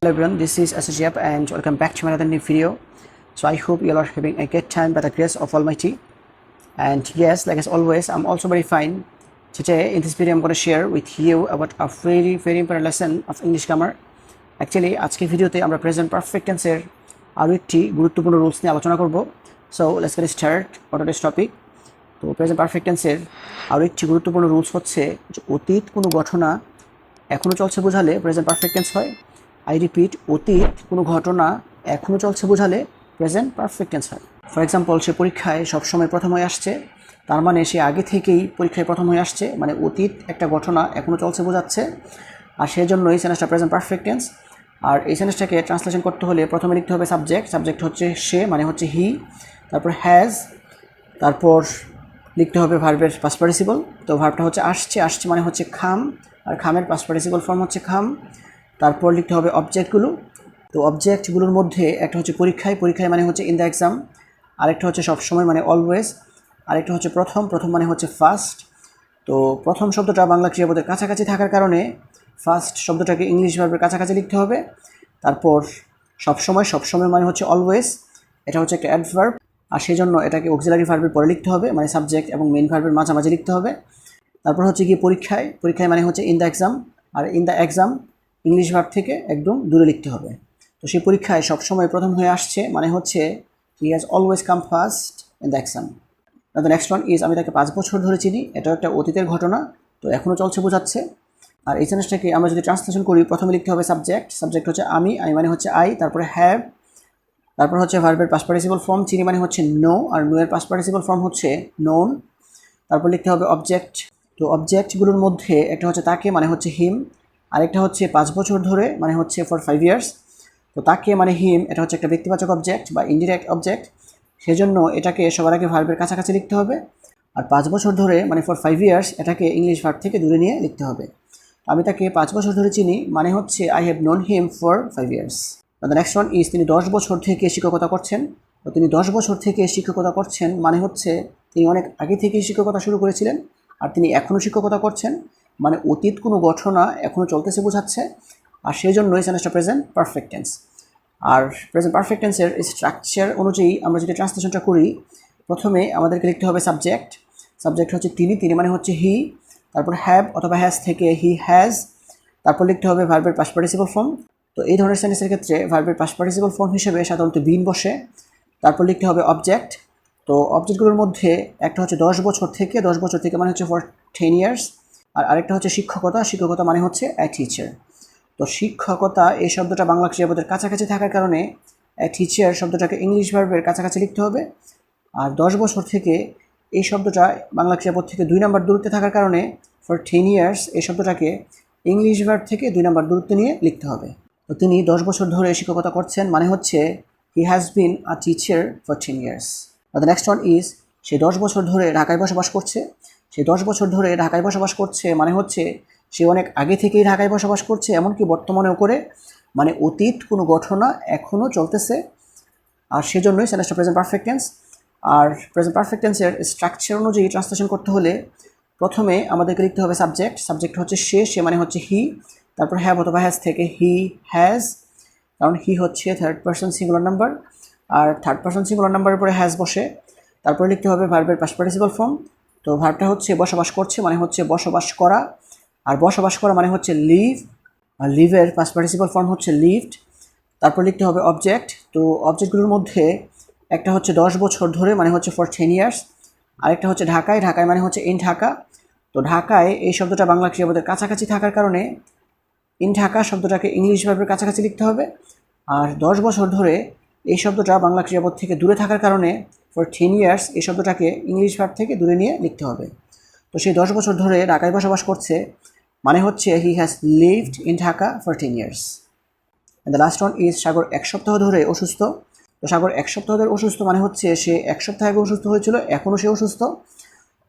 Hello everyone, this is Shihab and welcome back to another new video. So I hope you all are having a good time by the grace of Almighty. And yes, like as always, I'm also very fine. Today in this video I'm going to share with you about a very important lesson of English grammar. Actually, আজকে ভিডিওতে আমরা present perfect টেন্সের আরো একটি গুরুত্বপূর্ণ rules নিয়ে আলোচনা করব। So let's get start on today's topic. তো প্রেজেন্ট পারফেক্ট টেন্সের আরো একটি গুরুত্বপূর্ণ রুলস হচ্ছে যে অতীত কোনো ঘটনা এখনো চলছে বোঝালে প্রেজেন্ট পারফেক্ট টেন্স হয়। আই রিপিট, অতীত কোনো ঘটনা এখনো চলছে বোঝালে প্রেজেন্ট পারফেক্ট টেন্স হয়। ফর এক্সাম্পল, সে পরীক্ষায় সবসময় প্রথম হয়ে আসছে, তার মানে সে আগে থেকেই পরীক্ষায় প্রথম হয়ে আসছে, মানে অতীত একটা ঘটনা এখনো চলছে বোঝাচ্ছে, আর সেই জন্য এই সেন্টেন্সটা প্রেজেন্ট পারফেক্ট টেন্স। আর এই সেন্টেন্সটাকে ট্রান্সলেশন করতে হলে প্রথমে লিখতে হবে সাবজেক্ট। সাবজেক্ট হচ্ছে সে, মানে হচ্ছে হি, তারপর হ্যাজ, তারপর লিখতে হবে ভার্বের পাস্ট পার্টিসিপল। তো ভার্বটা হচ্ছে আসছে, আসছে মানে হচ্ছে খাম, আর খামের পাস্ট পার্টিসিপল ফর্ম হচ্ছে খাম। তারপর লিখতে হবে অবজেক্টগুলো। তো অবজেক্টগুলোর মধ্যে একটা হচ্ছে পরীক্ষায়, পরীক্ষায় মানে হচ্ছে ইন দ্য এক্সাম, আরেকটা হচ্ছে সবসময় মানে অলওয়েজ, আরেকটা হচ্ছে প্রথম, প্রথম মানে হচ্ছে ফার্স্ট। তো প্রথম শব্দটা বাংলা ক্রিয়াপদের কাছাকাছি থাকার কারণে ফার্স্ট শব্দটাকে ইংলিশ ভার্বের কাছাকাছি লিখতে হবে। তারপর সবসময়, সবসময় মানে হচ্ছে অলওয়েজ, এটা হচ্ছে একটা অ্যাডভার্ব, আর সেই জন্য এটাকে অক্সিলারি ভার্বের পরে লিখতে হবে, মানে সাবজেক্ট এবং মেইন ভার্বের মাঝামাঝি লিখতে হবে। তারপর হচ্ছে গিয়ে পরীক্ষায়, পরীক্ষায় মানে হচ্ছে ইন দ্য এক্সাম, আর in the exam English verb থেকে একদম দূরে লিখতে হবে। তো সেই পরীক্ষায় সবসময় প্রথম হয়ে আসছে মানে হচ্ছে he has always come first in the exam. The next one is, আমি তাকে 5 বছর ধরে চিনি। এটাও একটা অতীতের ঘটনা, তো এখনও চলছে বোঝাচ্ছে। আর এই সেন্টেন্সটাকে আমরা যদি ট্রান্সলেশন করি, প্রথমে লিখতে হবে সাবজেক্ট। সাবজেক্ট হচ্ছে আমি, আমি মানে হচ্ছে আই, তারপরে হ্যাভ, তারপর হচ্ছে ভার্বের পাস্ট পার্টিসিপল ফর্ম, চিনি মানে হচ্ছে নো, আর নো এর পাস্ট পার্টিসিপল ফর্ম হচ্ছে নোন। তারপর লিখতে হবে অবজেক্ট। তো অবজেক্টগুলোর মধ্যে একটা হচ্ছে তাকে, মানে হচ্ছে হিম, আরেকটা হচ্ছে 5 বছর ধরে মানে হচ্ছে ফর 5 ইয়ার্স। তো তাকে মানে হিম, এটা হচ্ছে একটা ব্যক্তিবাচক অবজেক্ট বা ইনডিরেক্ট অবজেক্ট, সেজন্য এটাকে সবার আগে ভার্বের কাছাকাছি লিখতে হবে। আর 5 বছর ধরে মানে ফর 5 ইয়ার্স, এটাকে ইংলিশ ভার্ব থেকে দূরে নিয়ে লিখতে হবে। আমি তাকে 5 বছর ধরে চিনি মানে হচ্ছে I have known him for 5 years. The next one is, তিনি 10 বছর থেকে শিক্ষকতা করছেন। তো তিনি 10 বছর থেকে শিক্ষকতা করছেন মানে হচ্ছে তিনি অনেক আগে থেকেই শিক্ষকতা শুরু করেছিলেন, আর তিনি এখনও শিক্ষকতা করছেন, মানে অতীত কোনো ঘটনা এখনও চলতেছে বোঝাচ্ছে, আর সেই জন্য এই সেন্টেন্সটা প্রেজেন্ট পারফেক্ট টেন্স। আর প্রেজেন্ট পারফেক্ট টেন্সের স্ট্রাকচার অনুযায়ী আমরা যদি ট্রান্সলেশনটা করি, প্রথমে আমাদেরকে লিখতে হবে সাবজেক্ট। সাবজেক্ট হচ্ছে তিনি, তিনি মানে হচ্ছে হি, তারপর হ্যাভ অথবা হ্যাজ থেকে হি হ্যাজ, তারপর লিখতে হবে ভার্বের পাস্ট পার্টিসিপল ফর্ম। তো এই ধরনের সেন্টেন্সের ক্ষেত্রে ভার্বের পাস্ট পার্টিসিপল ফর্ম হিসেবে সাধারণত বিন বসে। তারপর লিখতে হবে অবজেক্ট। তো অবজেক্টগুলোর মধ্যে একটা হচ্ছে 10 বছর থেকে, 10 বছর থেকে মানে হচ্ছে ফর 10 ইয়ার্স, আর আরেকটা হচ্ছে শিক্ষকতা, শিক্ষকতা মানে হচ্ছে অ্যা টিচার। তো শিক্ষকতা এই শব্দটা বাংলা ক্রিয়াপদের কাছাকাছি থাকার কারণে অ্যা টিচার শব্দটাকে ইংলিশ ভার্বের কাছাকাছি লিখতে হবে। আর 10 বছর থেকে এই শব্দটা বাংলা ক্রিয়াপদ থেকে 2 নম্বর দূরত্বে থাকার কারণে ফর 10 ইয়ার্স এই শব্দটাকে ইংলিশ ভার্ব থেকে 2 নম্বর দূরত্বে নিয়ে লিখতে হবে। তো তিনি 10 বছর ধরে শিক্ষকতা করছেন মানে হচ্ছে he has been a teacher for 10 years. The next one is, সে 10 বছর ধরে ঢাকায় বসবাস করছে। সে 10 বছর ধরে ঢাকায় বসবাস করছে মানে হচ্ছে সে অনেক আগে থেকেই ঢাকায় বসবাস করছে, এমনকি বর্তমানেও করে, মানে অতীত কোনো ঘটনা এখনও চলতেছে, আর সেজন্যই সেন্টেন্সটা প্রেজেন্ট পারফেক্ট টেন্স। আর প্রেজেন্ট পারফেক্ট টেন্সের স্ট্রাকচার অনুযায়ী ট্রান্সলেশন করতে হলে প্রথমে আমাদেরকে লিখতে হবে সাবজেক্ট। সাবজেক্ট হচ্ছে সে, সে মানে হচ্ছে হি, তারপর হ্যাভ অথবা হ্যাজ থেকে হি হ্যাজ, কারণ হি হচ্ছে থার্ড পারসন সিঙ্গুলার নাম্বার, আর থার্ড পারসন সিঙ্গুলার নাম্বারের পরে হ্যাজ বসে। তারপরে লিখতে হবে ভার্বের পাস্ট পার্টিসিপল ফর্ম। তো ভার্বটা হচ্ছে বসবাস করছে মানে হচ্ছে বসবাস করা, আর বসবাস করা মানে হচ্ছে লিভ, আর লিভের পাস্ট পার্টিসিপল ফর্ম হচ্ছে লিভড। তারপর লিখতে হবে অবজেক্ট। তো অবজেক্টগুলোর মধ্যে একটা হচ্ছে 10 বছর ধরে মানে হচ্ছে ফর 10 ইয়ার্স, আরেকটা হচ্ছে ঢাকায়, ঢাকায় মানে হচ্ছে ইন ঢাকা। তো ঢাকায় এই শব্দটা বাংলা ক্রিয়াপদের কাছাকাছি থাকার কারণে ইন ঢাকা শব্দটাকে ইংলিশ ভার্বের কাছাকাছি লিখতে হবে। আর 10 বছর ধরে এই শব্দটা বাংলা ক্রিয়াপদ থেকে দূরে থাকার কারণে ফর 10 ইয়ার্স এই শব্দটাকে ইংলিশ ভার্ব থেকে দূরে নিয়ে লিখতে হবে। তো সেই 10 বছর ধরে ঢাকায় বসবাস করছে মানে হচ্ছে he has lived in Dhaka for 10 years. And the last one is, Sagar 1 সপ্তাহ ধরে অসুস্থ। তো সাগর 1 সপ্তাহ ধরে অসুস্থ মানে হচ্ছে সে 1 সপ্তাহ আগে অসুস্থ হয়েছিল, এখনও সে অসুস্থ,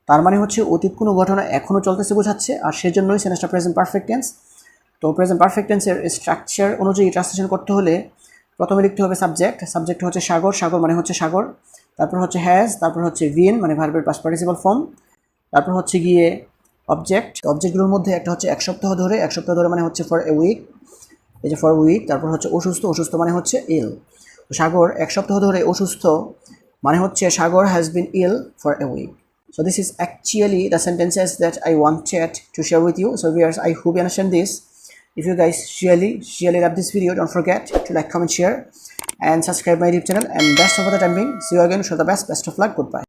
তার মানে হচ্ছে অতীত কোনো ঘটনা এখনও চলতেছে বোঝাচ্ছে, আর সেজন্যই সেন্টেন্সটা প্রেজেন্ট পারফেক্ট টেন্স। তো প্রেজেন্ট পারফেক্ট টেন্সের স্ট্রাকচার অনুযায়ী ট্রান্সলেশন করতে হলে প্রথমে লিখতে হবে সাবজেক্ট। সাবজেক্ট হচ্ছে সাগর, সাগর মানে হচ্ছে সাগর, তারপর হচ্ছে হ্যাজ, তারপর হচ্ছে বিন মানে ভার্বের পাস্ট পার্টিসিপল ফর্ম, তারপর হচ্ছে গিয়ে অবজেক্ট। অবজেক্টগুলোর মধ্যে একটা হচ্ছে 1 সপ্তাহ ধরে, 1 সপ্তাহ ধরে মানে হচ্ছে ফর এ উইক, এই যে ফর উইক, তারপর হচ্ছে অসুস্থ, অসুস্থ মানে হচ্ছে ইল। তো সাগর এক সপ্তাহ ধরে অসুস্থ মানে হচ্ছে Sagar has been ill for a week. So this is actually the sentences that I wanted to share with you. So viewers, I hope you understand this. If you guys really love this video, don't forget to like, comment, share and subscribe my YouTube channel. And best of all the time being, see you again. For the best of luck. Goodbye.